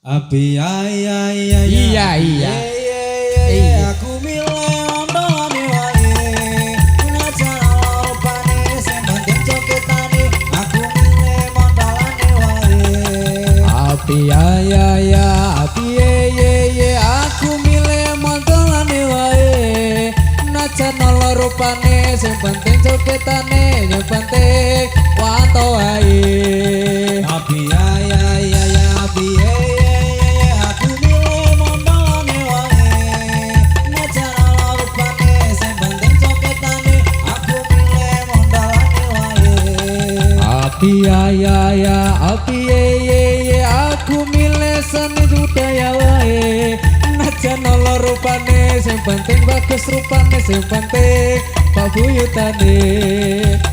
Abi iya aku milih ondone wae ngajar opane sing penting coketane aku milih mondalane wae api ye aku milih mondolane wae najan ala rupane sing penting coketane sing penting wanto wae abi abi aku milih mondalane wae ngajar opane sing penting coketane aku milih mondalane wae api ye aku milih seni budaya wae najan ala rupane sing penting bagus rupane sing penting pabuyutane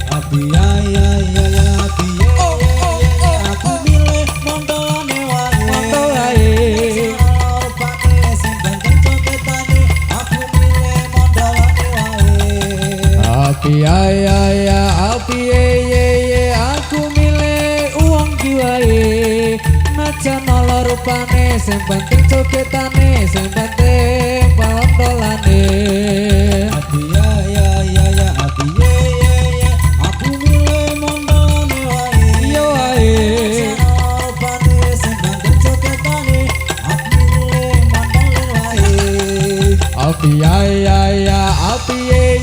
abi abi aku milih mondalane wae wanto wae opane sing penting coketane aku milih mondalane wae api ye aku milih uang kiwae najan ala rupane sing penting coketane sing penting pondolane abi abi aku milih mondalane wae yo wae opane sing penting coketane aku milih mondalane wae api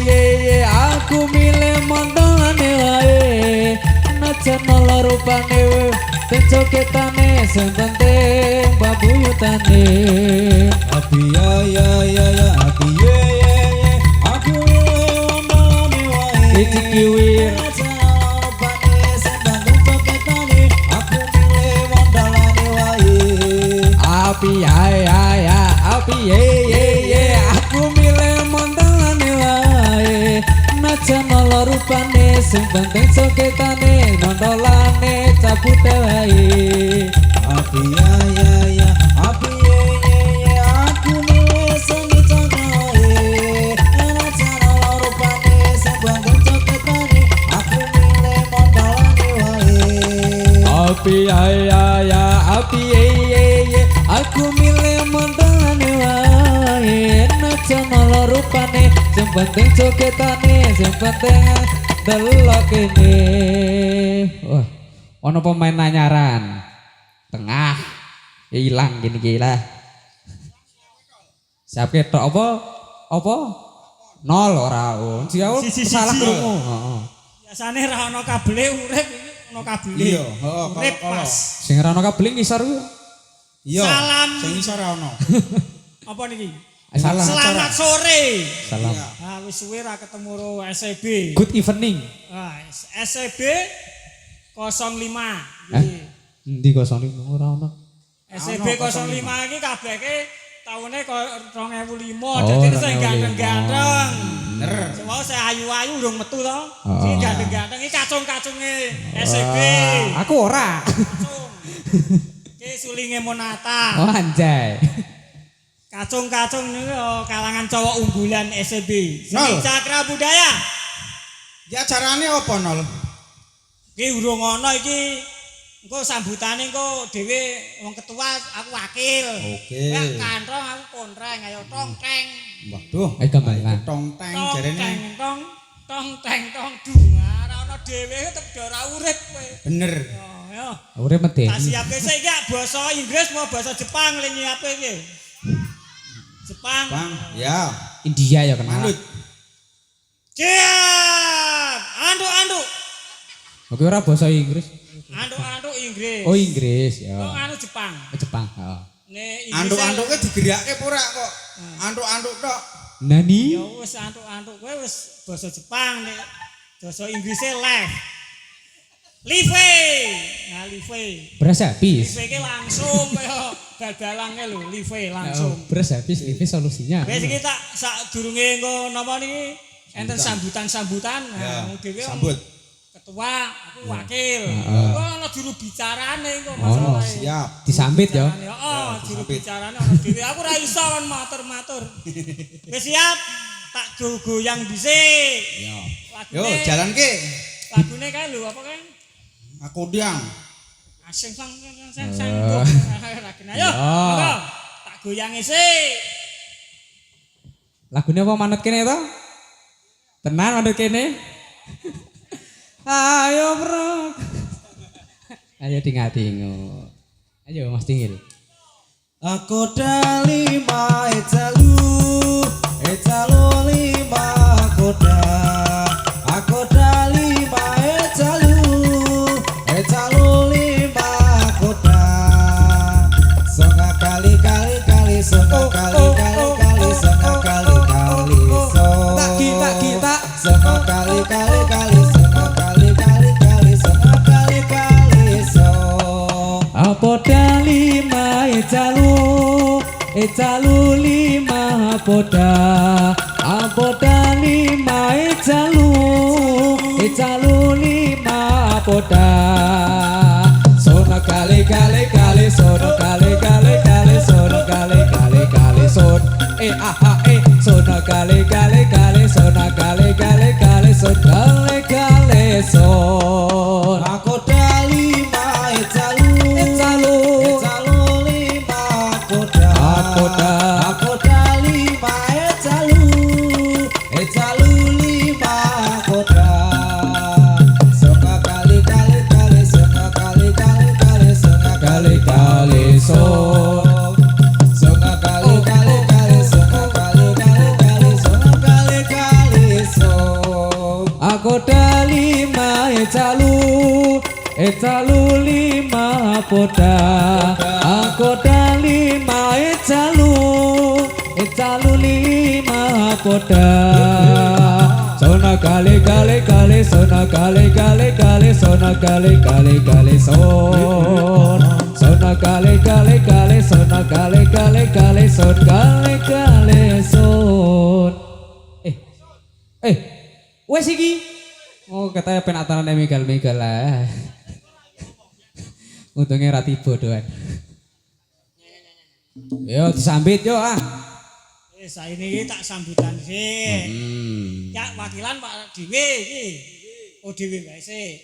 ye aku milih mondolane wae najan ala rupane sing coketane sing penting pabuyutane abi abi aku milih mondalane wae iki kiwir opane sing penting coketane aku milih mondalane wae api ye aku milih mondolane wae najan ala rupane sing penting coketane mondolane cabut wae abi abi aku milih seni coketane enak cara rupane sing penting coketane aku milih mondalane wae api ye aku milih mondolane wae najan ala rupane sing penting coketane sing penting delok kene wah ono pemain nanyaran tengah hilang gini gila siap ketok apa nol ora jauh salah krungu Biasane ra ono kabele urip iki ono kabele. Iya, heeh, Urip kalau- pas. sing ora ono kabling ngisor ku iya Salam. sing iso ora ono Apa niki? salah Selamat sore. salam Ah wis suwe ra ketemu karo SCB. good evening Ah SCB 05. eh endi 05 ora ono SCB 05 iki kabehke taune 2005 Oh, dadi sing 2005. ganteng-ganteng. bener Semua saya ayu-ayu urung metu to. Oh. Iki ganteng-ganteng iki kacung-kacunge SCB. aku ora Kacung. Iki sulinge Monata. oh anjay Kacung-kacung niku kalangan cowok unggulan SCB. Seni Nol. Cakra Budaya. ya carane apa nol Iki urung ono iki. Engko sambutane engko dhewe wong ketua, aku wakil. Oke. Nek kantong aku kontreng ayo tongteng. waduh gamelan tong teng Tongteng jarene tong teng dung. Ora ono dhewe tetep ora urip kowe. bener Oh, ya. urip Tak medeni siapke saiki basa Inggris mau basa Jepang le nyiapke iki. Jepang. bang ya India ya kenal manut Siap. Anduk-anduk. oke ora basa Inggris Anduk-anduk Inggris. oh Inggris ya Oh, anu Jepang. Jepang oh. Nek Inggris. anduk-anduke digerake ora kok anduk-anduk tok nani Ya wis anduk-anduk kowe wis basa Jepang nek basa Inggrise left. Live. Nah, live. beras habis Live ki langsung kaya bal-balange lho, live langsung. beras habis ini solusinya Wis iki tak sadurunge engko napa niki enten sambutan-sambutan. ya Nah, dhewe sambut ketua, aku wakil. Heeh. Kok ana juru bicarane kok Ono, masalah. siap disambit ya Oh, juru disambit. bicarane ana dhewe. Aku ra iso kon matur-matur. Wis siap? Tak goyang dhisik. ya yo Lagune- jalan ke Lagune kae lho apa kae? aku diam Asing sang. Ra kena. Ayo. goyange sik. Lagune apa manut kene to? Tenan manut kene. Ayo, Bro. Ayo dingat-ingut. Ayo Mas Dingil. Aku dalima ecalu lima koda. Aku dalima ecalu lima koda. Songa kali songa kali songa kali so. Tak kita. Songa kali songa kali songa kali so. Apa dalima ecalu lima poda. Apa dalima ecalu lima poda. Sono kali sono kali sono kali son. Sono kali sono kali son son. Aku dalima ecalu lima koda. Aku dalima ecalu lima koda. Songa kali songa kali songa Kali son. songa kali songa kali son. Aku dalima ecalu lima poda. Aku dalima ecalu lima poda. Sona kali sona kali sona kali son. Sona kali sona kali son. Wes iki. Oh, katanya penataran Miguel lah. Untungnya ra tiba doan. Yo disambit yo ah. Saiki tak sambutan sik. Ya wakilan Pak Dewi iki. Oh Dewi wae sik.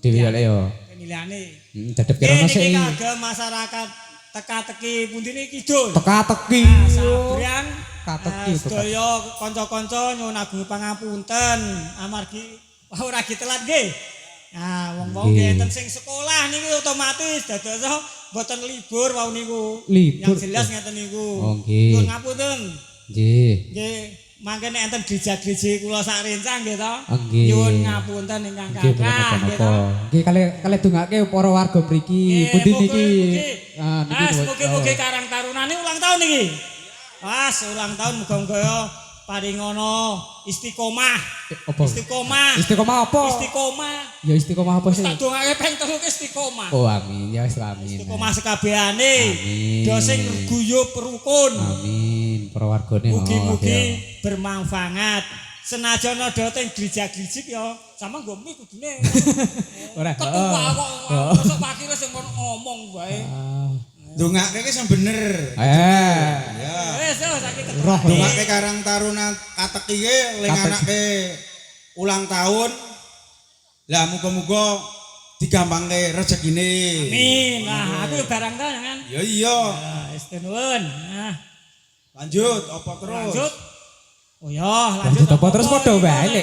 Dewi wae yo. Pemilihane. Dadep kirana sik. Iki kagem masyarakat teka-teki pundine kidul. Teka-teki. Sabrian Teka-teki. sedaya kanca-kanca nyuwun agung pangapunten amargi ora telat nggih. Nah, wong-wong enten sing sekolah niki otomatis dados mboten libur wau niku. Libur. Yang jelas ngeten niku. Oh nggih. Nyuwun ngapunten. Nggih. Nggih, mangke nek enten gereja-gereja kula sak rencang nggih to. Nggih. Nyuwun ngapunten ingkang Nggih kathah nggih to. Nggih kali dongake para warga mriki. Pundi niki? Ah niki. Mugi-mugi Karang Tarunane ulang tahun niki. Pas ulang tahun muga-muga paringono istiqomah. Apa? Istiqomah. Istiqomah apa? Istiqomah. Ya istiqomah apa sih? Tak dongake ping 3 istiqomah. Oh amin ya wis amin. Istiqomah sekabehane. Amin. Do sing guyub rukun. Amin. Para wargane Mugi-mugi bermanfaat. Senajan ada teng gereja-gereja ya, sama nggo mie kudune. Ora. Ketua kok mosok pakire sing kon ngomong wae. Dongake ki sing bener. Ya. Wis saiki Roh. ketua. Dongake Karang Taruna Kateki ki ling anake ulang tahun. Lah muga-muga digampangke rezekine. Amin. Nah, aku barang ta kan. Ya iya. Wis nuwun. Nah, Lanjut apa terus? lanjut. Oh ya, lanjut Lanjut apa terus padha wae.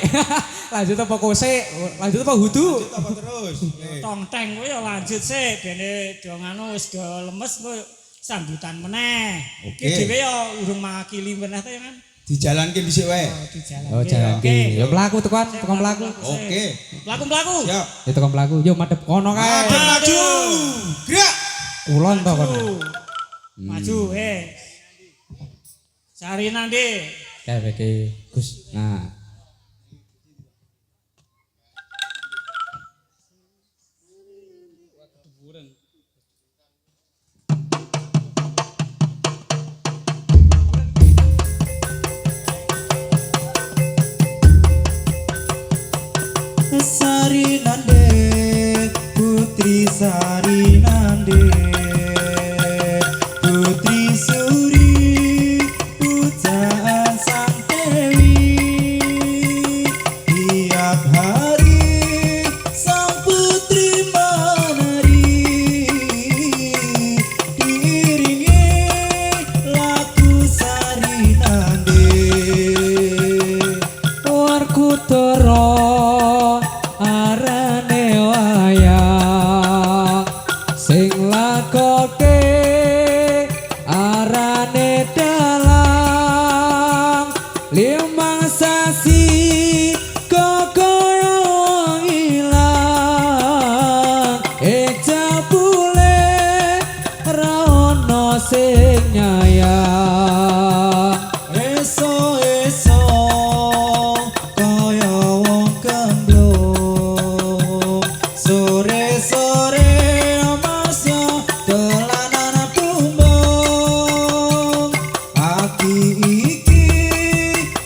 Lanjut apa kose? Lanjut apa hudu? Lanjut apa terus? Tong teng kuwi ya lanjut sik bene do nganu wis do lemes kok sambutan meneh. Oke. Iki dhewe ya urung makili meneh ta ya kan. Dijalanke dhisik wae. Di jalan. Oh jalan ki. Ya mlaku tekan mlaku. Oke. Mlaku-mlaku. Siap. Ya tekan mlaku. Yo madhep kono kae. Maju maju. Gerak. Kulon to kono. Maju Sarina ndi? Kae iki Gus. Nah. Sarinande Putri Sarinande Putri Suri Pujaan Sang Dewi sing nyayang Eso kaya wong gemblung sore-sore masya dolanan tumbung ati iki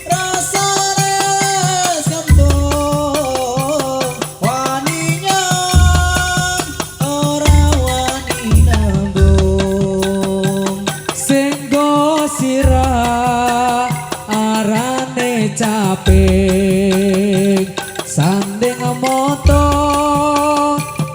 rasane sembung wani nyang ora wani nembung singgo sirah arane capek sanding moto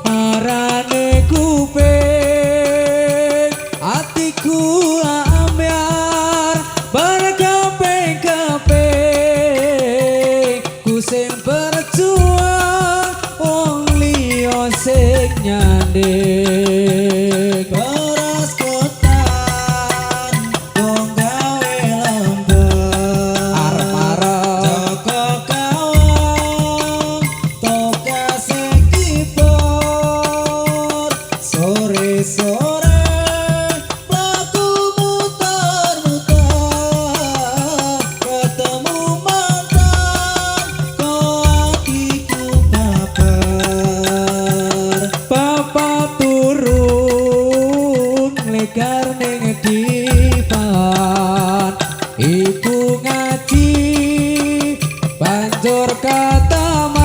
arane kuping atiku amyar berkeping-keping ku sing berjuang wong liya sing nyanding beras ketan dong gawe lembar arep-arep Joko kawang toka sekipor sore-sore pelaku muter-muter ketemu mantan kau hatiku baper Bapak turun lekar ning dipan iku ngaji banjur kataman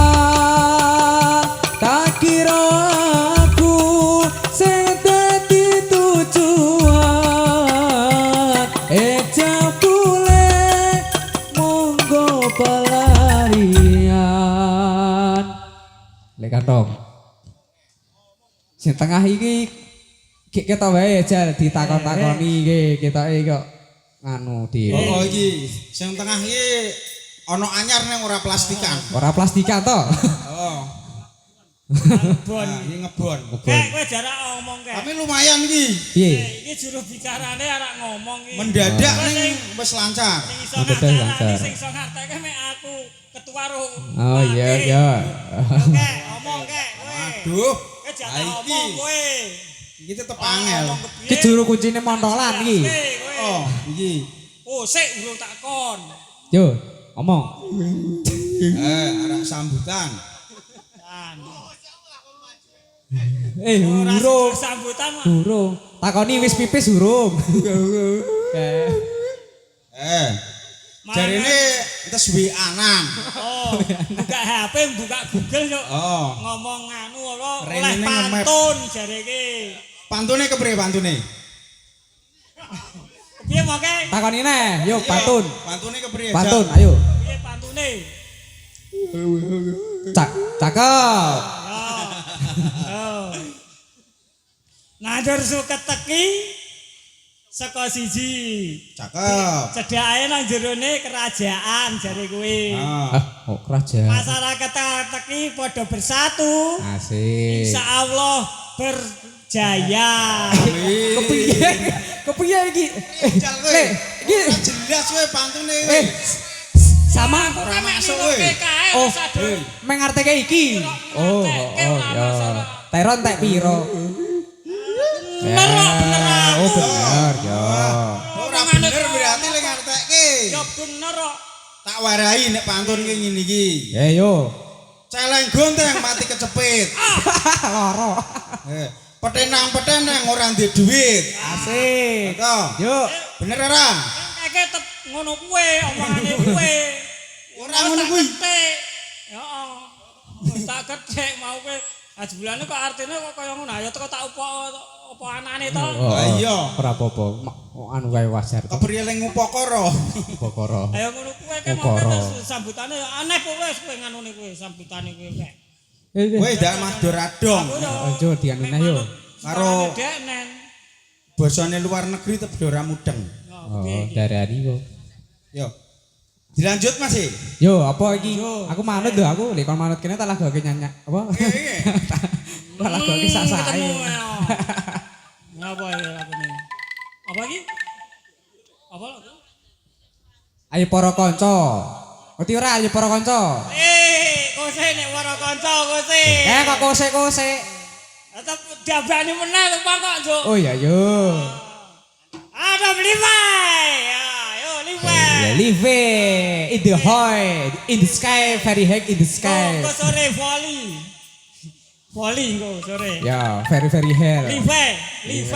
tak kira aku sing dadi tujuan jebule monggo pelarian lekar dong sing tengah iki kita wae jal ditakon-takoni iki ketoke kok nganu di Oh iki sing tengah iki ana anyar ning ora plastikan. ora plastikan to. Oh. Ngebon. Nah, iki ngebon. Kowe jarak ngomong kek. Tapi lumayan iki. Piye? Iki juru bicarane arek ngomong iki. Mendadak Kowe ning wis lancar. Sing iso Betul, ngarteni, lancar. sing iso ngarteke mek aku ketua roh. Oh iya iya. Oke, ngomong kek kowe. Aduh. Kowe jarak Iki. ngomong kowe. Iki tetep angel. Iki juru kuncine montolan iki. Oh, iki. Oh, sik urung takon. Yo, ngomong. Arek sambutan. Ora Urung. sambutan mah. Urung. Takoni wis pipis urung. Jarine tes WA-an. Oh, buka HP, buka Google yo. Oh. Ngomong anu apa oleh Renene nge-map. pantun jare iki. Pantune kepriye pantune? Piye moke? Takoni neh, yo pantun. Pantune kepriye? Pantun, Jal? ayo. Piye pantune? Cakep. Oh. Nandur suket teki saka siji. Cakep. Cedhake nang jerone kerajaan jare kuwi. Ah. Oh, kerajaan. Masyarakat teki padha bersatu. Asik. Insyaallah berjaya. Amin. Kepiye? Kepiye iki? Jal kowe. Le, iki Ora jelas kowe pantune kowe. sama Aku Ora kan mek masuk, nurutke weh. kae Oh, sadar. mengarteke iki. Oh, oh, ya. Teron tek piro? Nerok beneran. Oh, bener ya. Ora bener berarti lek ngartekke. Ya bener kok. Tak warai nek pantun ki ngene iki. Ya yo. Celeng gonteng mati kecepit. Loro. Petenang-petenang ora ndek dhuwit. Asik. Betul. Yuk. Bener ora? Keke tetep ngono kuwe omongane kuwe. Ora ngono kuwi. Heeh. Tak kethek mau kowe. Ajulane kok artine kok kaya ngono. Ya teko tak opo anane to. Lah iya. Ora apa-apa. Anu kae wajar to. Kepriye leng upakara. Pokoro. Ayo ngono kuwe kan Ukara. mau sambutane aneh kok wis kowe nganune kowe sambutane kowe kek. Kowe ndak mador adong. Ojo dianu neh yo. Karo Dek nen. basane luar negeri tebih ora mudeng. Oh, darani kok. Yo. Dilanjut Mas. Yo, apa iki? Aku manut lho, aku lek kon manut kene tak lagake nyanyak. Apa? Iya. Tak lagake sak-sake. Ngapa ya lakune? Apa iki? Apa lagu? Ayo para kanca. Ngerti ora ayo para kanca? Kose nek para kanca kose. Kok kose-kose. Tetep diabani meneh kok kok, Juk. Oh iya yo. live in the high, in the sky, very high in the sky. Engko sore volley. Volley engko sore. Ya, very high. Live.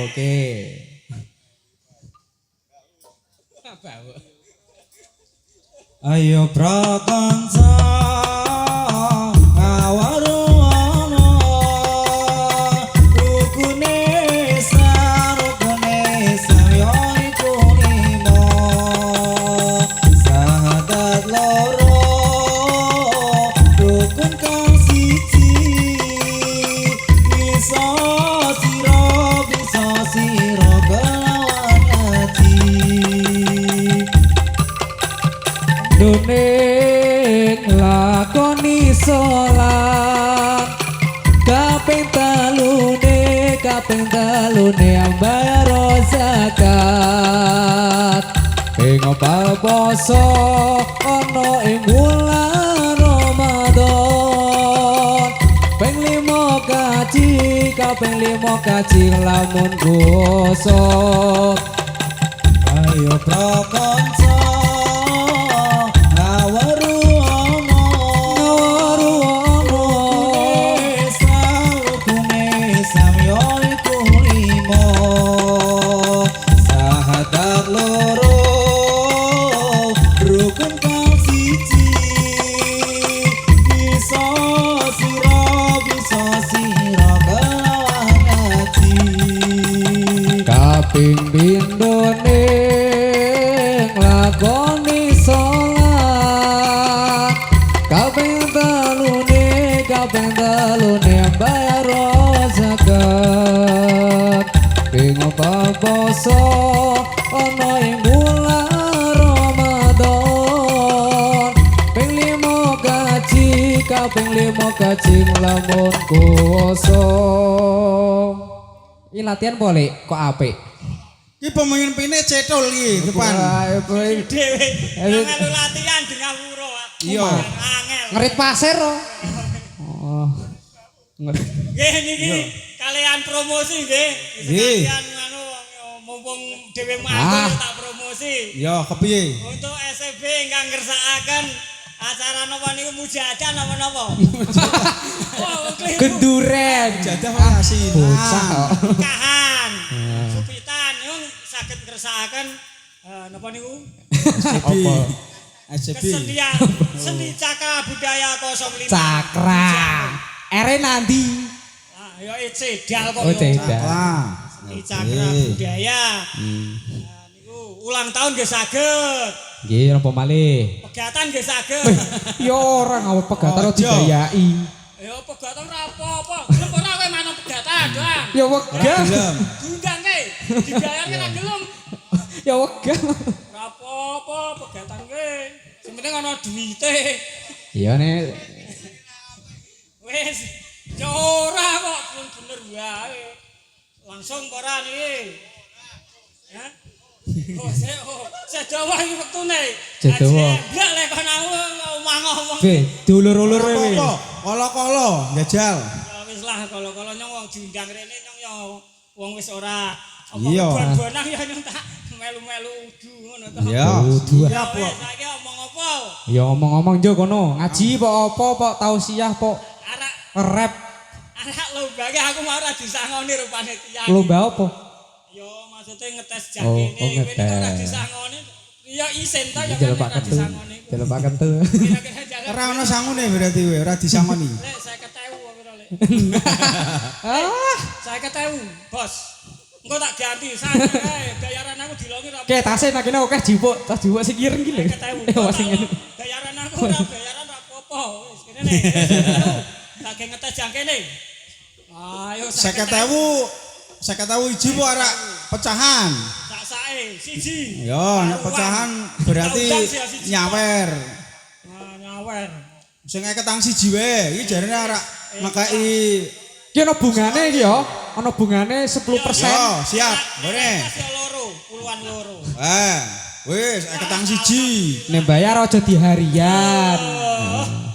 Oke. Ayo prakansa awarono rukune sayo iku limo sahadat loro rukun kang siji bisa sira kelawan ati Doning lakoni sholat kaping talune ambayar zakat ing poso ana ing wulan Ramadan ping 5 kaji lamun gosok ayo prakansa kaping pindhone lakoni sholat kaping talune bayar zakat ping poso ana ing bulan Ramadan ping 5 kaji lamun kuwasa. Ini latihan boleh kok apik. Iki pemimpinnya cetol iki depan. Dewe. Melu latihan dengan wuro. Iya. Angel. Ngerit pasir oh. Nggih niki kalian promosi nggih. Nggih. Sekalian anu mumpung dhewe manggung tak promosi. Iya, kepiye? Untuk SCB ingkang ngersakaken acara napa niku mujadah napa-napa. Oh, Genduren. Jadah makasih. Bocah kok. Nikahan. Supitan yung saged ngersakaken napa niku? Apa? SCB. Kesenian seni cakra budaya 05. Cakra. Ere nanti. Ah, ya cedal kok. Oh, cedal. Seni cakra budaya. Nah, niku ulang tahun nggih saged. Nggih, napa malih? Pegatan nggih saged. Ya orang ngawur pegatan Ojo. didayai. Ya pegatan ora apa-apa. Gelem ora kowe manut pegatan, doang. Ya Ora wegah. gelem. Diundang ke, dibayarke ra gelem. Ya wegah. Ora apa-apa pegatan ke. Sing penting ana duwite. Iya nek Wis, ya ora kok bener wae. Langsung ora niki. Ya. Sedawa iki wektune. Sedawa. Blak lek kono omong-omong. Oke, diulur-ulur we. Apa? Kolo-kolo njajal. Ya wis lah kalau nyong wong diundang rene nyong ya wong wis ora Iya. bon-bonan ya nyong tak melu-melu udu ngono to. Iya. Ya wis saiki omong apa? Ya ngomong-ngomong jo kono, ngaji pok tausiah pok Arak rap arak lombake aku mau ora disangoni rupane tiyang. lomba apa? Ya maksudnya ngetes Oh, jakene ngetes. kowe ora disangoni. Ya isen ta ya Jelepaken tuh. disangoni. Jelepaken tuh. Kira-kira jalan. Ora ono sangune berarti we, ora disangoni. Lek 50.000 apa ora lek? Ah, 50.000, Bos. Engko tak ganti santai bayaran aku dilongi ra. oke tasnya nak kene akeh jipuk, tas jipuk sing ireng ki lho. 50.000. Wah sing ngene. Bayaran aku ora bayaran ra apa-apa. Wis kene nek. Tak ngetes jangkene. Ayo 50.000 iji po ora pecahan. sak sae siji. Yo, nek pecahan berarti nyawer. Nah, nyawer. Sing ketang siji wae, iki jarene ora ngekeki. Ki ana bungane iki ya. Ana bungane 10%. Yo, siap. Ngene. Ya loro, puluhan loro. Wis ketang siji. Nek bayar aja di harian.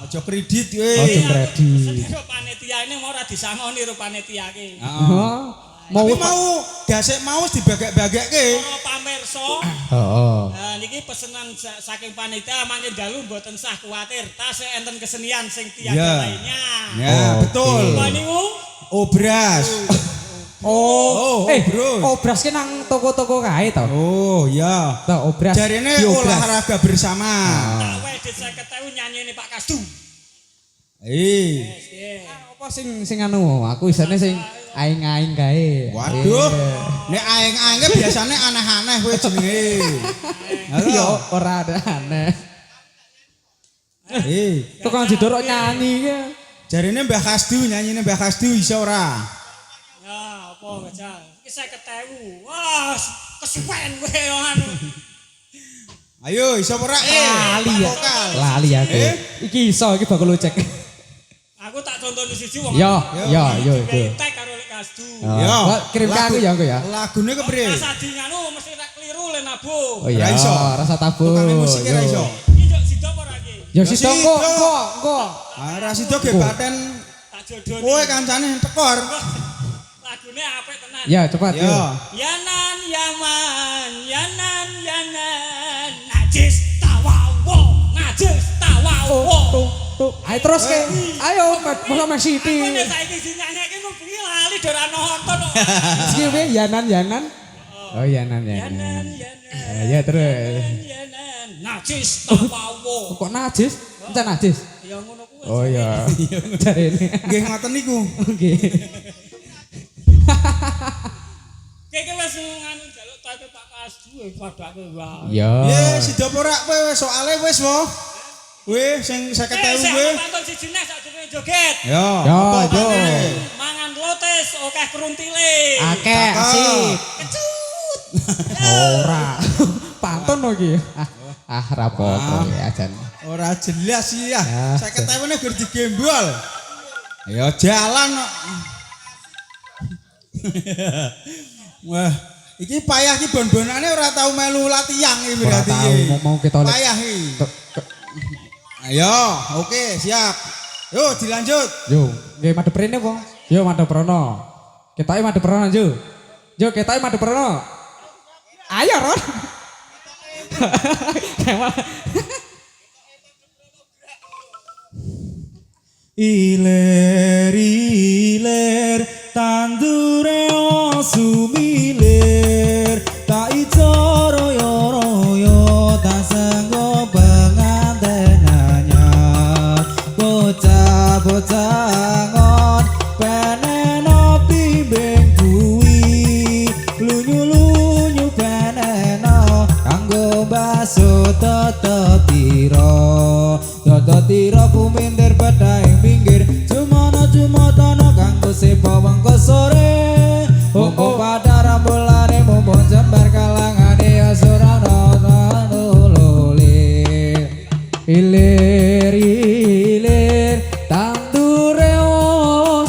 Aja kredit Aja we. kredit. Sedero panitia ini mau ora disangoni ro panitia iki. Heeh. Mau Tapi mau dasik mau dibagek-bagekke. Para pamirsa, heeh. nah niki pesenan saking panitia mangke dalu mboten sah kuwatir. Tasih enten kesenian sing Ya. tiada lainnya. Ya, betul. Apa niku? Obras. Oh, bro. obras ki nang toko-toko kae to. Oh, ya. Tuh, obras. Jarine Diobras. olahraga bersama. Tak wedhit 50.000 nyanyine Pak Kasdu. Nggih. Apa sing anu? Aku isane sing aing-aing kae. Waduh. Nek aeng-aenge biasane aneh-aneh kowe jenenge. Ya ora ada aneh. Tukang didorok nyanyi ki. Jarine Mbah Kasdu nyanyine Mbah Kasdu iso ora? Ya, apa bajal? Iki 50.000. Wah, kesuwen kowe anu. Ayo iso ora? Lali ya. Vokal. Lali aku. Iki iso iki bakal lucek. Aku tak contoh di siji wong. Yo itu. Tek karo Lek Kasdu. Ya. Kirim ke aku ya aku ya. Lagune kepriye? Pas adinganu mesti tak keliru le nabuh. Oh iya, Ra iso. rasa tabu. Tukang musik ra iso. Iki njok sida apa ora iki? Ya sido kok. Ah, ra sida ge paten Tak jodoni. kowe kancane tekor. Lagune apik tenan. Ya cepat Ya. yo. Yanan yaman, yanan yanan, najis tawawo, najis tawawo. Tuh, ayo terus ke. Ayo, Muhammad Aku Siti. nek saiki sing nyanyeke mung bengi lali do ora nonton kok. Iki piye Yanan. Oh, Yanan. Yanan. Ya terus. Yanan, najis tawawo. Kok najis? Encan najis. Ya ngono kuwi. Oh iya. Jarene. Nggih ngoten niku. Oke. Keke wis nganu jaluk take Pak Kasdu padake wae. Ya. Ya sida apa ora kowe soalé wis wo. Kowe sing 50.000 kowe. Pantun siji nek sakjane joget. Ya. Ya, apa yo. patene? Mangan lotes akeh keruntile. Akeh asik. Kecut. Ora. Pantun lho iki. Rapopo ya ajan. Ora jelas ya. Ya. 50.000 nek gur digembol. Ya jalan kok. Wah, iki payah iki bon-bonane ora tau melu latihan iki Ora berarti. tahu mau kita lihat. Payah iki. Ayo, oke, siap. Yo dilanjut. Yo, nggih madhep rene po. Yo madhep prono. Ketoke madhep prono yo. Yo ketoke madhep prono. Ayo Ron. Iler tandure sumilir tak iso royo tak sanggo penganten anyar bocah ngon peneno pimbing kuwi lunyu peneno kanggo baso toto tiro kumindir pada ing pinggir Jumono kanggo sepo wengko sore Mumpung pada rambulane mumpung jembar kalangane asurana nululi Ilir tandure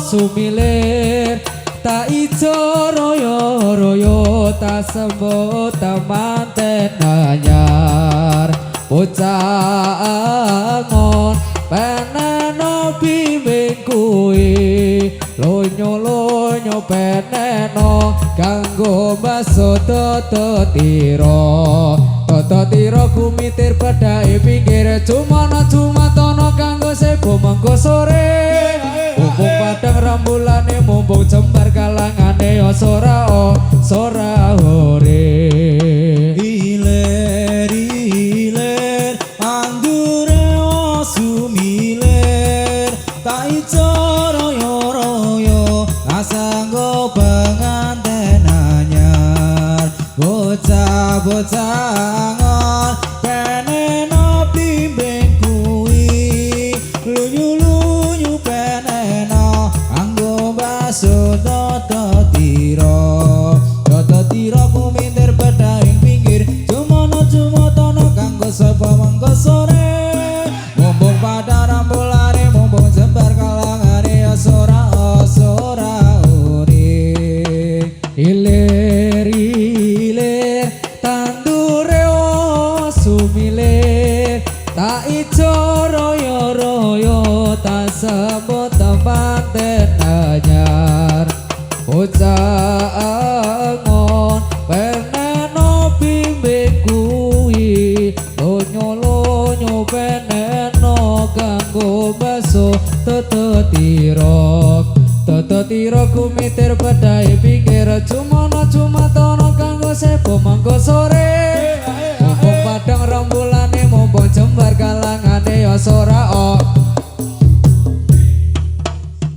sumilir tak ijo royo tak sembut manten anyar bocah ngon peneno bimbing kuwi lonyo peneno kanggo baso toto tiro kumitir padhae pinggir jumatono kanggo sebo mangko sore mumpung padang rambulane mumpung jembar kalangane sora hore Iler andure sumilir tak iso royo asanggo penganten anyar bocah ngon peneno bimbing kuwi lunyu peneno anggo baso toto tiro kumintir pada ing pinggir Jumono kanggo sapa mangko sore mumpung pada rambulane mumpung jembar kalangane sora uri Ilir tandure sumilir tak ijo royo tak sebut manten anyar bocah ngon peneno bimbing kuwi tiro kumitir badai pinggir jumono jumatono kanggo sepo manggo sore mumpung padang rembulane mumpung jembar kalangane ya sora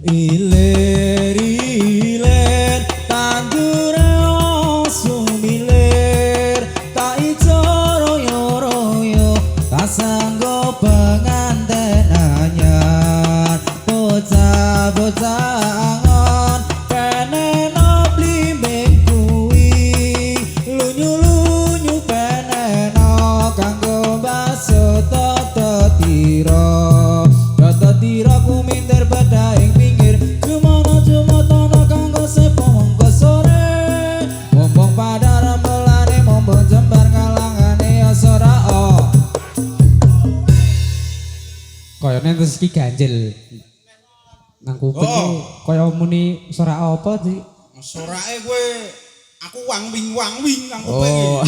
Ilir ilir tandure sumilir tak ijo royo royo tak sanggo penganten anyar bocah bocah angon peneno blimbing kuwi lunyu lunyu peneno kanggo baso toto tiro kumintir badai pinggir jumono jumotono kanggo sepo monggo sore mumpung pada rembelane mumpung jembar kalangane ya sora kayane terus iki ganjel nang kuping kaya muni sora apa sih sorake kowe aku wang-wing kang kuping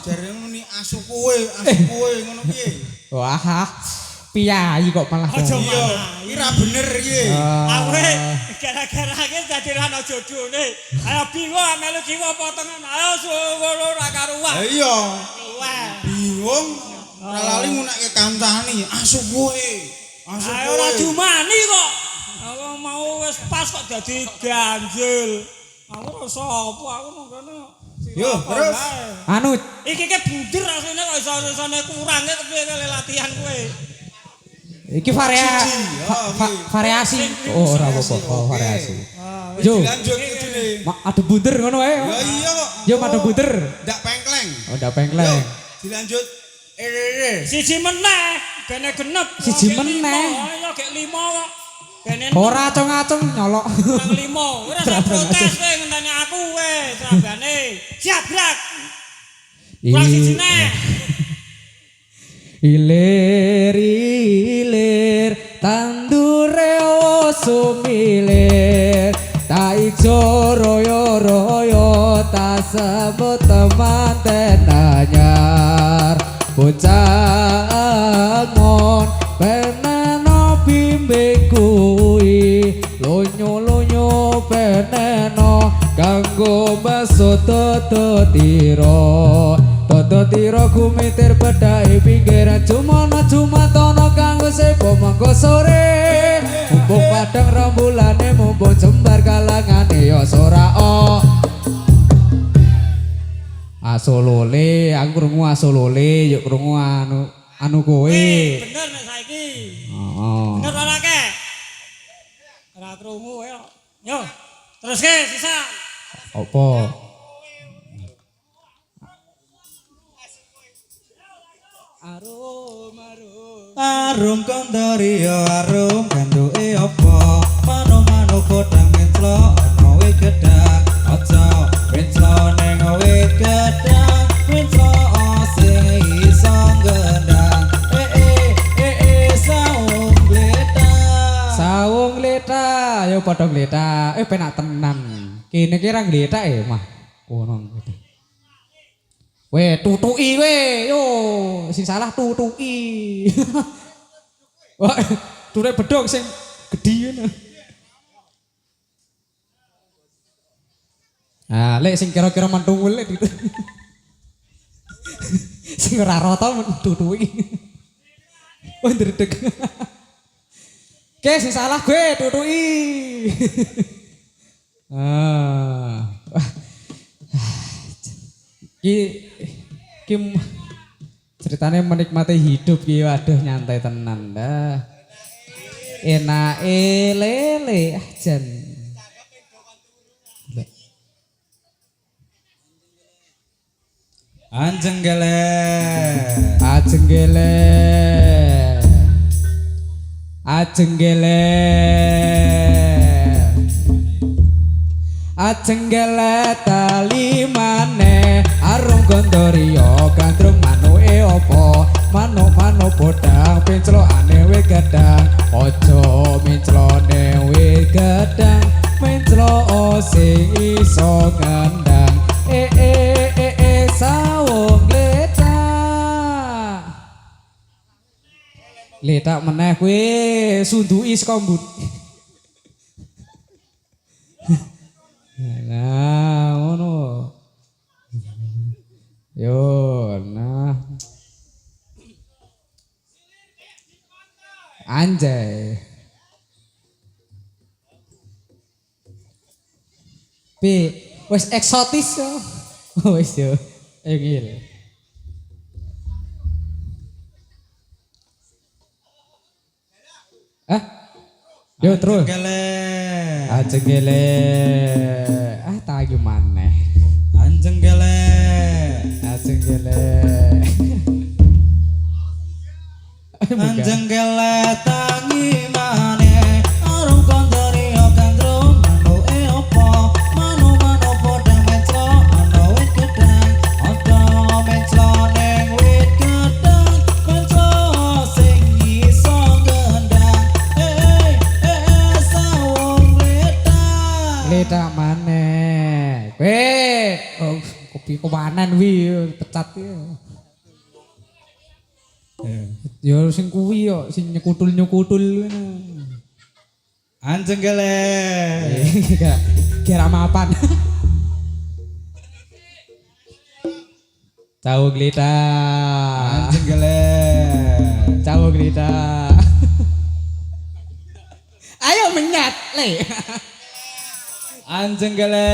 jare muni asu kowe ngono piye wah piyayi kok malah Aja iya malah. ira bener iki Awe gara-gara iki dadi ra ono jodone. Ayo bingung melu kiwa potongan. Ayo ngono ra karuan. iya Wah. bingung ora lali ngunekke kancane asu kowe Ayo ora dumani kok. Aku mau wis pas kok dadi ganjil. Aku ora sapa aku nang kene. Yo, terus. anu Iki ke bunder asline kok iso-isone kurang kepiye kali latihan kowe. iki variasi oh ora apa-apa variasi yo lanjut kudune ada bunder ngono wae ya iya kok yo ada bunder ndak pengkleng oh ndak pengkleng dilanjut Siji meneh bene genep. Siji meneh. Ya gek 5 kok. Bene ora acung-acung nyolok nang 5. Ora usah protes kowe ngenteni aku wis rabane. Jabrak. Kurang siji neh. Ilir ilir tandure sumilir tak ijo royo royo tak sebut temanten anyar bocah angon peneno bimbing kuwi lonyo lonyo peneno kanggo baso toto tiro kumitir badai pinggiran jumono jumatono kanggo sepo manggo sore mumpung padang rembulane mumpung jembar kalangane ya sora asolole aku krungu asolole yuk krungu anu kowe Bener nek saiki. heeh Bener ora kek? Ora krungu yo. Yo, teruske sisa. apa arum kondori yo arum ganduke apa mano-mano kodang menclo ana wit gedang aja menclo ning wit gedang menclo sing iso gendang sawung leta yo padha gleta penak tenan kene ki ra gleta mah ngono we tutuki we yo sing salah tutuki wah ture bedhog sing gedhi ngono ah lek sing kira-kira mantung welek gitu sing ora rata tutuki oh ndredeg ke sing salah gue tutuki Ki ceritanya menikmati hidup ki waduh nyantai tenan dah. Enake lele jan. anjeng gele Ajenggele. Ajenggele tali maneh arung gondoriyo gandrung manuke opo mano bodang pinclokane wit gedang aja minclone wit gedang minclok sing iso ngendang sawung letak meneh kuwi sunduki saka mbut Nah, ngono. Yo, nah. Anjay. Wes eksotis yo. Wes yo. Ayo ngil. Ah? Yo terus. Gele. Aja gele. Ah tak gimana? Anjeng gele. Aja gele. Anjeng gele tangi maneh arung kontari kandro manu opo manu padha menclo ana wit gedang ada menclo ning wit gedang menclo sing iso gendang sawung letak Ledak maneh. Kopi kewanan wi pecat ya. Ya sing kuwi yo sing nyekutul-nyekutul ngono. Anjeng gele. Kira mapan. Tahu glita. Anjeng gele. Tahu glita. Ayo menyat, le. Anjeng gele.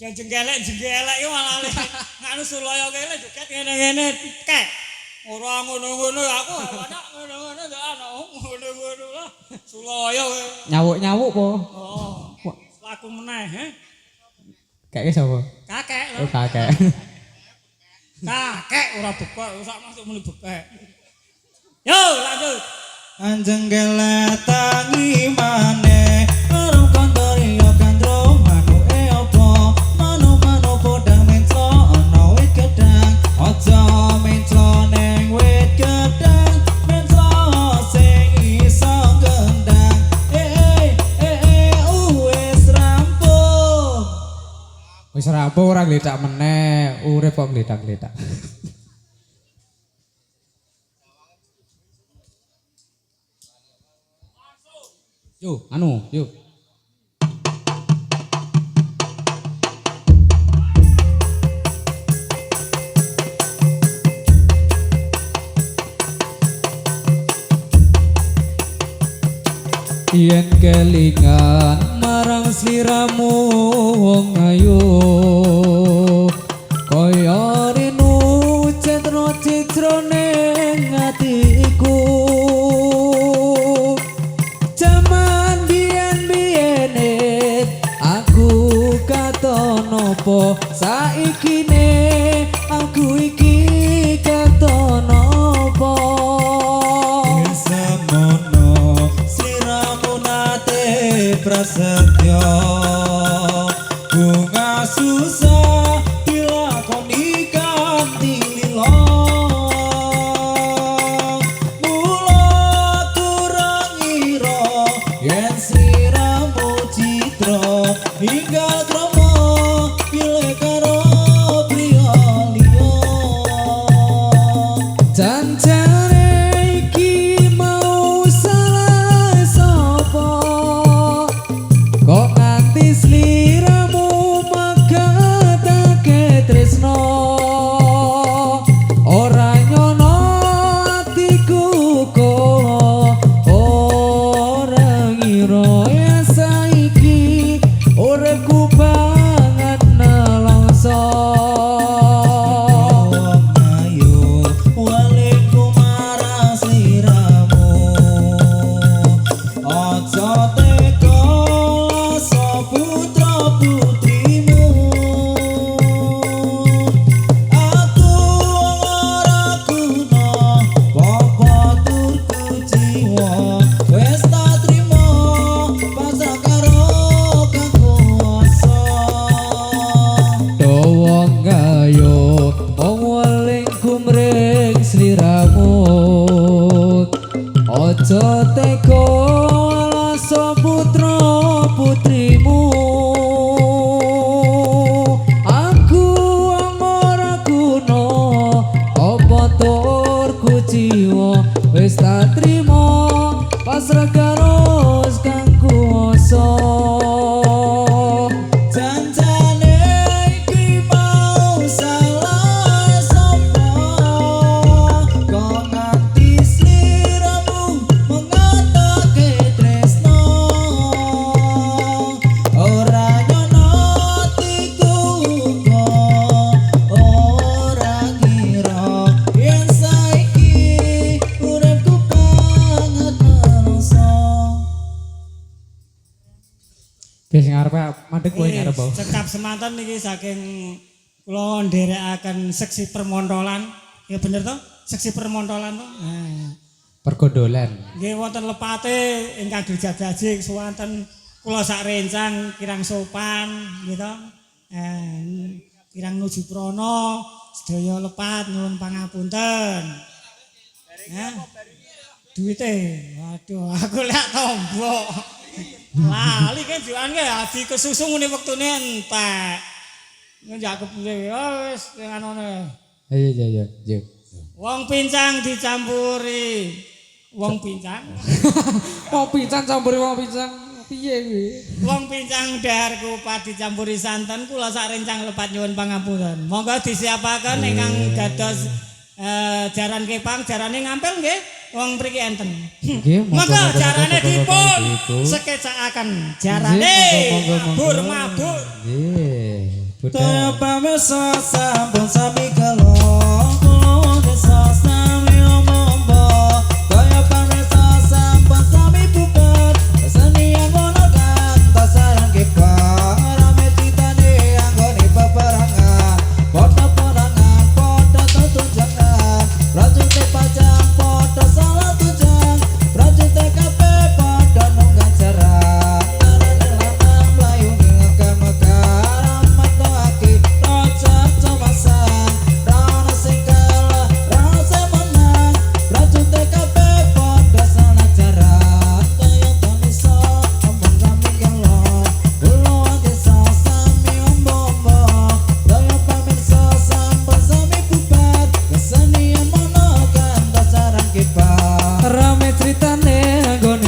Jenggelek yo malah nganu Sulaya kene joget ngene-ngene kek. Ora ngono-ngono aku ana ngono-ngono ndak ana ngono-ngono lah. Sulaya kowe. Nyawuk-nyawuk po. Oh. Laku meneh, he. Kakek sapa? Kakek lho. Oh, kakek. Kakek ora bekok, sak masuk muni bekek. Yo, lanjut. Anjeng gele tangi maneh arung kontari kandro manu opo manu padha menclo ana wit gedang aja menclo ning wit gedang menclo sing iso gendang wis rampung Wis rampung ora gledak meneh, urip kok gledak-gledak. Yo, yuk. Yen kelingan marang sliramu wong ayu kaya rinu citra-citrane atiku jaman biyen-biyene aku katon apa saikine aku iki katon apa semono sliramu nate prasetyo bunga susah dilakoni kanthi lilo mula turang ira yen sliramu citra hingga kromo pilih karo priya liya Jancane iki mau salah sapa kok nganti sliramu magatake tresno ora nyono atiku kok ora ngira ya saiki uripku banget nelongso ayo waliku marang sliramu aja teka lasa putra putrimu aku ora guna apa turku jiwa wis tak trimo pasrah karo kang kuwasa Dawa gayo wong weling kumring sliramu aja teka lasa putra putrimu aku ora guna apa turku jiwa wis tak Wis ngarepe mandek kowe ngarep. Cekap semanten niki saking kula nderekaken seksi permontolan. Ya bener to? Seksi permontolan to. Nah. Pergondolan. Nggih wonten lepate ingkang dijajah suwanten kula sak rencang kirang sopan gitu. Kirang nuju prana sedaya lepat nyuwun pangapunten. Duite. Waduh, aku lek tombok. Lali kan juan ge adi kesusu ngene wektune entek. Njak kepiye wis ngono. Iya. Wong pincang dicampuri. Wong pincang. Wong pincang campuri wong pincang. Piye kuwi? Wong pincang dahar kupat dicampuri santen kula sak rencang lepat nyuwun pangapunten. Monggo disiapaken ingkang dados jaran kepang jarane ngampil nggih. Wong mriki enten. Monggo jarane dipun sekecakaken. Jarane mabur-mabur. Nggih. Toyo pamirsa sampun sami kelo kula desa sami omombo. Toyo pamirsa sampun sami bubar kesenian ngono kan tasarang kepang rame citane anggone peperangan. Padha perangan padha tunjangan prajurit pajang padha salah tunjang prajurit kabeh padha nunggang jaran lanang mlayu ngekam-ngekam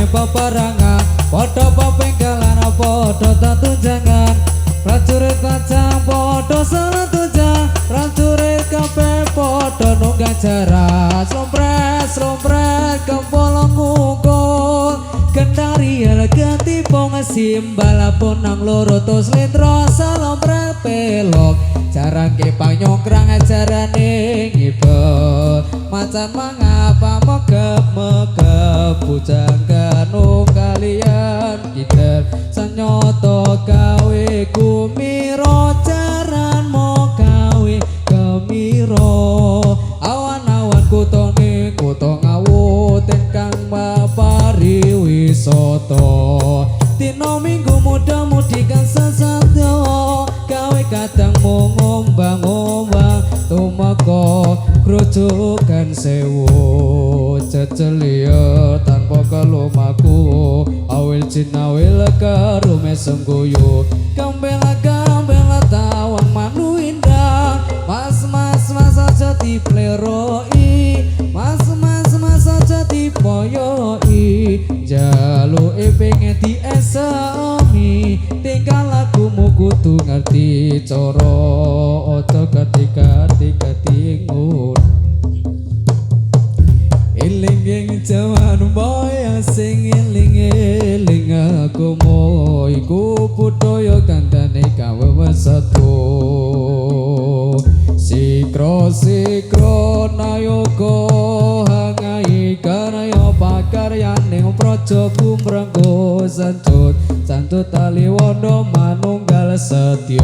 peperangan, podo pepenggalan, podo tatunjangan, prajurit pajang, podo salah tunjang, prajurit kabeh podo nunggang jaran. Slompret, kempolong ngukul, kendari ganti pongesim, balapun nang loro tos lintro, salompret pelok, jarang kepang nyongkrang ajarane ngibet, macan mangapa megep bujang kanung kalian kita sanyoto gawe kumiro jaran mo gawe kemiro awan-awan kutone kuto ngawut ingkang mapari wisata dina minggu muda-mudi kang sasatyo gawe kadang ngombang-ngombang tumeka grojogan sewu cecelia tanpa kelumaku awil jinawil karo mesem guyu gambela tawang manu indah mas aja dipleroi mas aja dipoyoi jaluke pengen diesemi tingkah lakumu kudu ngerti cara aja gati-gati ngut eling jaman boy sing eling aku mau iku budaya kandhane kawesetu sikro nayoga hangai karya pakaryaning praja kumrenggo sancut tali wondo manunggal setya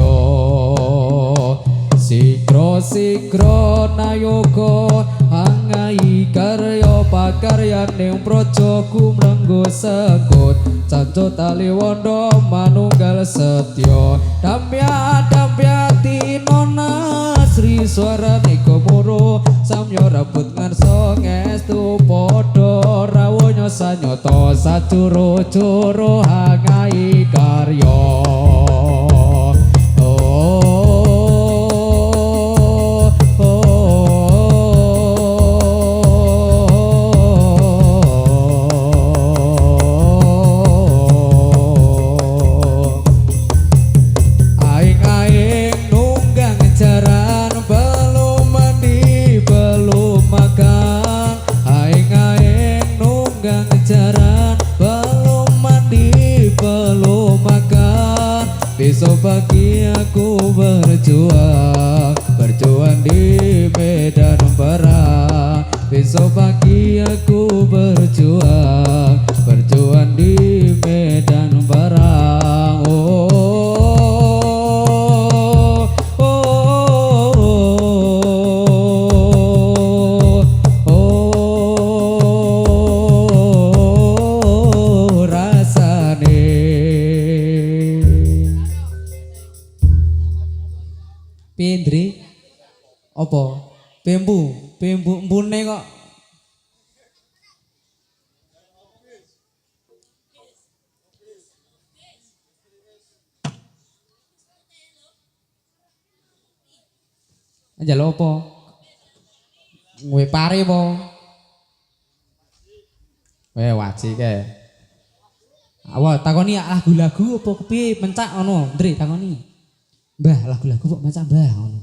sikro nayoga hangai karya pakaryaning praja kumrenggo sekut sancut tali wondo manunggal setya dampya tinona Sri suarane komoro samya rabut ngarsa ngestu padha rawuh sanyata sacuro-curo hangai karya besok pagi aku berjuang di medan perang besok pagi aku berjuang di medan perang Piye, Ndri? Apa? Bembu, embune kok. Njaluk apa? Kowe pare apa? Waji kae. Awa takoni lagu-lagu apa kepiye mencak ngono, Ndri takoni. Mbah, lagu-lagu kok mencak Mbah ngono.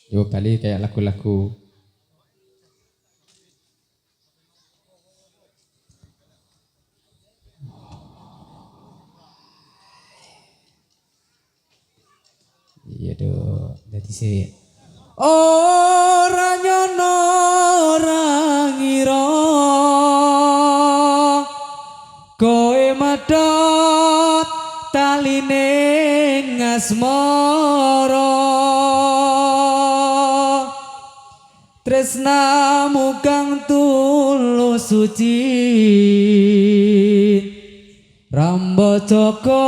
Yo Bali kayak lagu-lagu. Iya do, dadi sih. Ora nyono ora ngira koe medhot taline ngasmara tresnamu kang tulus suci Rambacaka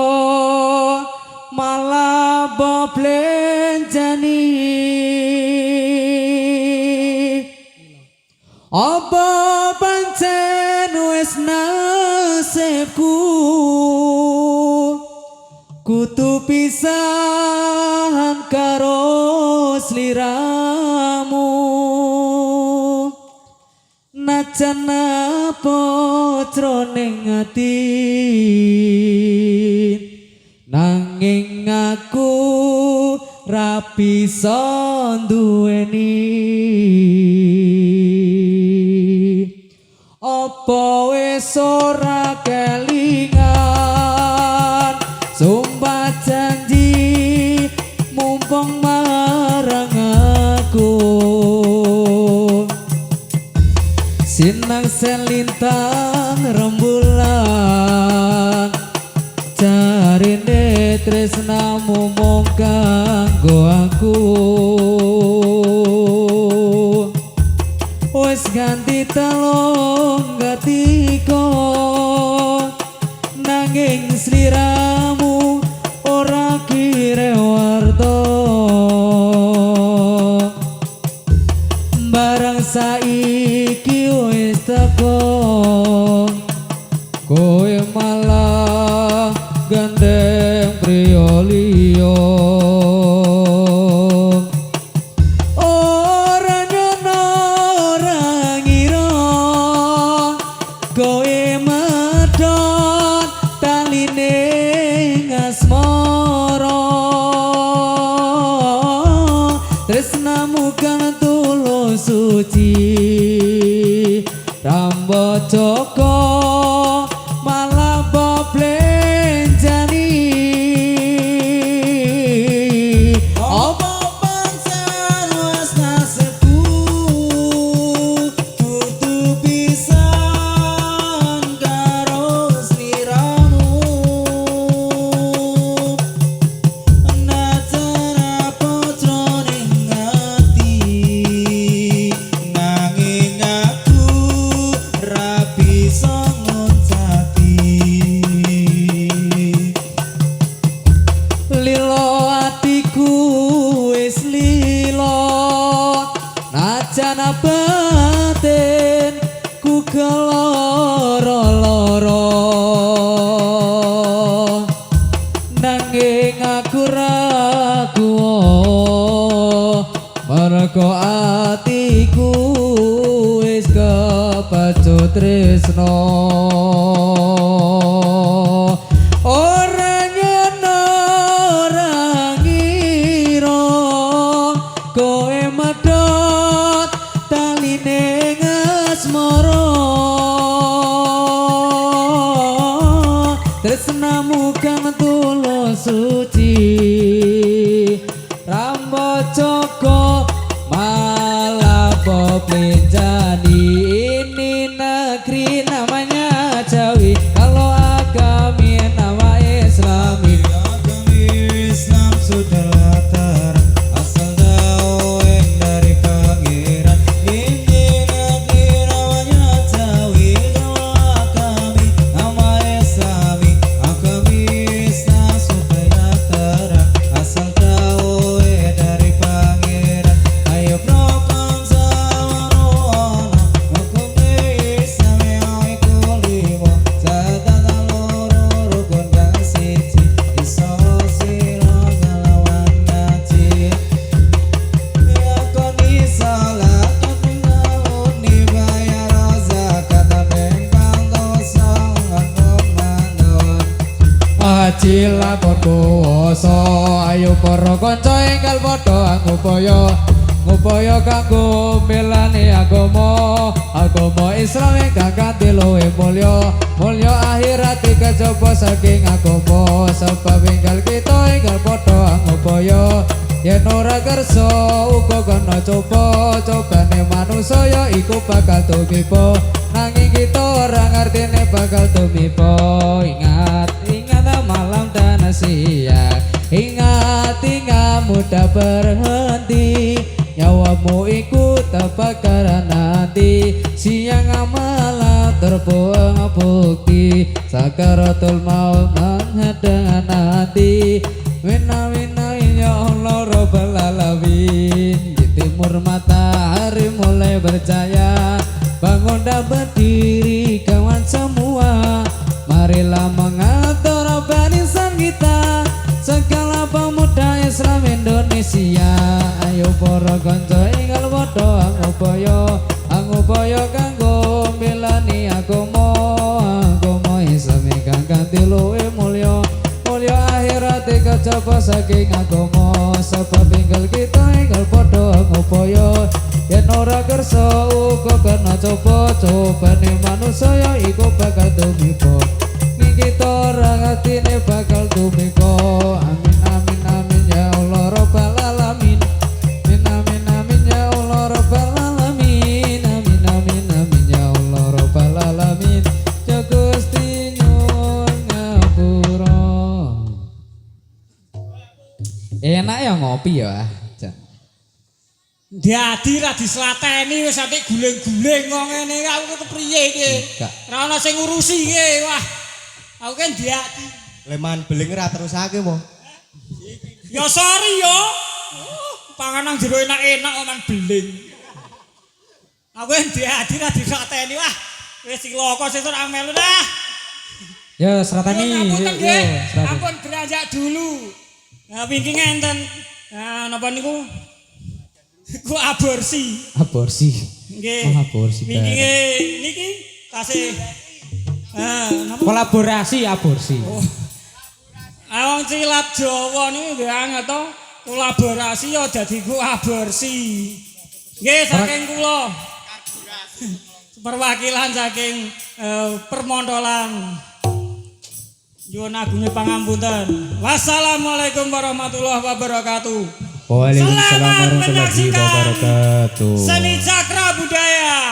malah blenjani apa pancen wis nasibku kudu pisahan karo sliramu najan apa jroning ati nanging aku ra bisa duweni apa wis ora kelingan sumpah janji mumpung marang aku sinang selintang rembulan jarine tresnamu mung kanggo aku wis ganti telung gatiko nanging sliramu ora kire warta barang saiki wis teko kowe malah gandeng priya liya ora nyono ora ngira kowe medhot taline ngasmara tresnamu kang tulus suci Rambacaka malah blenjani apa pancen wis nasibku kudu pisan karo sliramu najan apa jroning ati nanging aku ra bisa ngucati lilo atiku wis lilo najan batin ku keloro-loro nanging aku ra kuwo mergo atiku wis kepacut tresno ora nyono ora ngira kowe medhot taline ngasmara tresnamu kang tulus suci Rambacaka malah blenjani ini negeri namanya Jawi kalau agami nama Islami Agama Islam sudah latar asal dawe lakon kuwasa ayo para kanca enggal padha ngupaya kanggo melani agama Islam ingkang kanthi luwih mulya akhirat kejaba saking agama sebab enggal kita enggal padha ngupaya yen ora kersa uga kena cobane manungsa iku bakal tumiba nanging kita ora ngertine bakal tumiba ingat malam dan siang ingat mudah berhenti nyawamu ikut bakaran nanti siang malam terbuang bukti sakaratul maut menghadang nanti Wina ya Allah Rabbal Alamin di timur matahari mulai bercahaya bangun dan berdiri kawan semua marilah mengatur barisan kita segala pemuda Islam Indonesia ayo para kanca enggal padha ngupaya kanggo milani agama Islam ingkang kanthi luwih mulya akhirat kejaba saking agama sebab enggal kita enggal padha ngupaya yen ora kersa uga kena cobane manungsa iku bakal tumiba kita ora ngatine bakal tumiba amin ya Allah Rabbal Alamin amin ya Allah Rabbal Alamin amin ya Allah Rabbal Alamin ya Gusti nyuwun ngapura enak ya ngopi ya Dadi ra dislateni wis atik guling-guling kok ngene aku kepriye iki ra ono sing ngurusi iki wah aku kan diati leman beling ra terusake mo ya sorry yo panganan jero enak-enak kok man beling aku kan diati ra dislateni wah wis cilaka sesuk amelu dah ya seratani ampun beranjak dulu nah wingi ngenten nah napa niku ku aborsi nggih aborsi niki tasih kolaborasi aborsi wong cilap Jawa niku nggih angel to kolaborasi ya dadi ku aborsi nggih saking kula perwakilan saking permontolan nyuwun agunge pangampunten wassalamualaikum warahmatullahi wabarakatuh Waalaikumsalam warahmatullahi wabarakatuh. Seni Cakra Budaya.